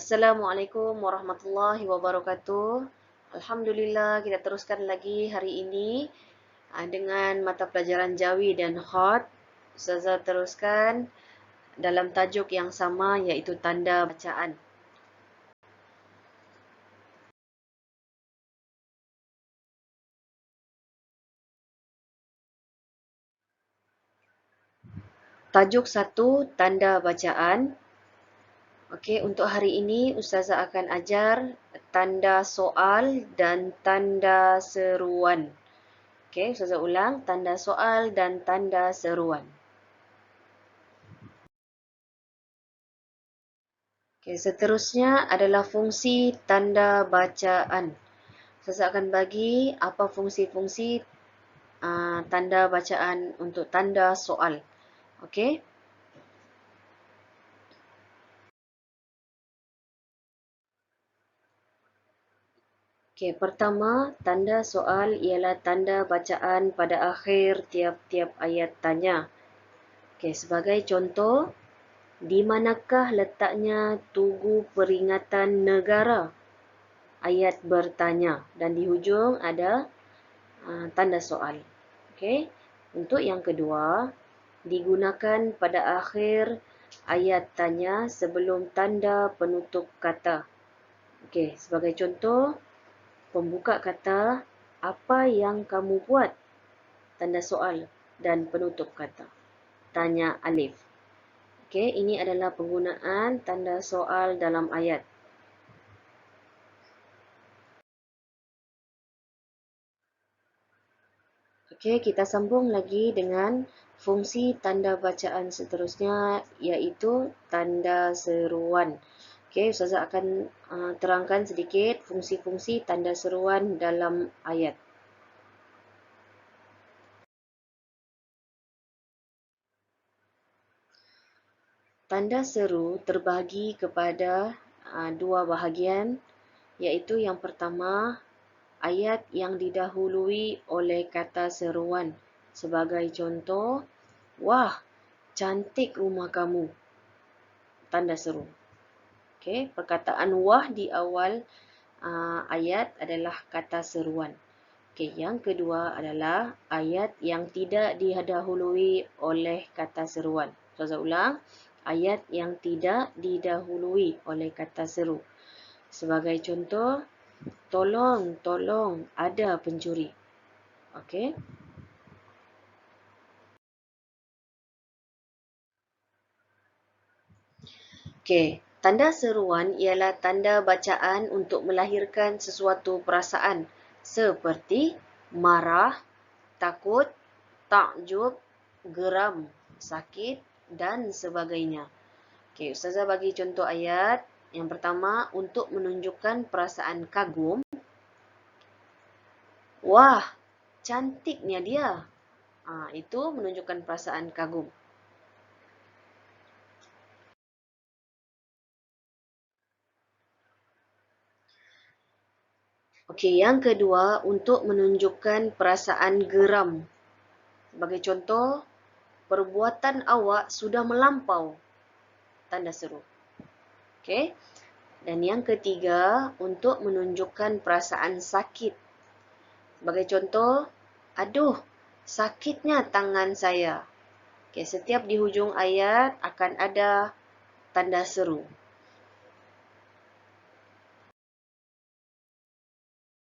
Assalamualaikum warahmatullahi wabarakatuh. Alhamdulillah, kita teruskan lagi hari ini dengan mata pelajaran Jawi dan Khat. Ustazah teruskan dalam tajuk yang sama, iaitu tanda bacaan. Tajuk 1, tanda bacaan. Okey, untuk hari ini Ustazah akan ajar tanda soal dan tanda seruan. Okey, Ustazah ulang, tanda soal dan tanda seruan. Okey, seterusnya adalah fungsi tanda bacaan. Saya akan bagi apa fungsi-fungsi tanda bacaan untuk tanda soal. Okey. Okey, pertama, tanda soal ialah tanda bacaan pada akhir tiap-tiap ayat tanya. Okey, sebagai contoh, di manakah letaknya tugu peringatan negara? Ayat bertanya dan di hujung ada tanda soal. Okey. Untuk yang kedua, digunakan pada akhir ayat tanya sebelum tanda penutup kata. Okey, sebagai contoh, pembuka kata, apa yang kamu buat? Tanda soal dan penutup kata, tanya alif. Okey, ini adalah penggunaan tanda soal dalam ayat. Okey, kita sambung lagi dengan fungsi tanda bacaan seterusnya, iaitu tanda seruan. Okey, Ustazah akan terangkan sedikit fungsi-fungsi tanda seruan dalam ayat. Tanda seru terbahagi kepada dua bahagian, iaitu yang pertama, ayat yang didahului oleh kata seruan. Sebagai contoh, wah, cantik rumah kamu. Tanda seru. Okey, perkataan wah di awal ayat adalah kata seruan. Okey, yang kedua adalah ayat yang tidak didahului oleh kata seruan. Saya ulang, ayat yang tidak didahului oleh kata seru. Sebagai contoh, tolong, tolong, ada pencuri. Okey. Okey, tanda seruan ialah tanda bacaan untuk melahirkan sesuatu perasaan seperti marah, takut, takjub, geram, sakit dan sebagainya. Okey, Ustazah bagi contoh ayat. Yang pertama, untuk menunjukkan perasaan kagum. Wah, cantiknya dia. Itu menunjukkan perasaan kagum. Okey, yang kedua, untuk menunjukkan perasaan geram. Sebagai contoh, perbuatan awak sudah melampau. Tanda seru. Okey. Dan yang ketiga, untuk menunjukkan perasaan sakit. Sebagai contoh, aduh, sakitnya tangan saya. Okey, setiap di hujung ayat akan ada tanda seru.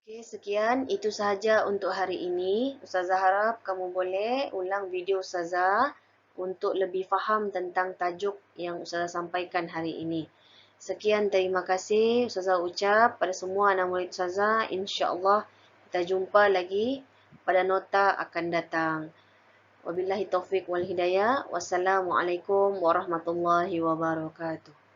Okey, sekian. Itu sahaja untuk hari ini. Ustazah harap kamu boleh ulang video Ustazah untuk lebih faham tentang tajuk yang Ustazah sampaikan hari ini. Sekian, terima kasih Ustazah ucap pada semua anak murid Ustazah. InsyaAllah kita jumpa lagi pada nota akan datang. Wabillahi taufiq wal hidayah. Wassalamualaikum warahmatullahi wabarakatuh.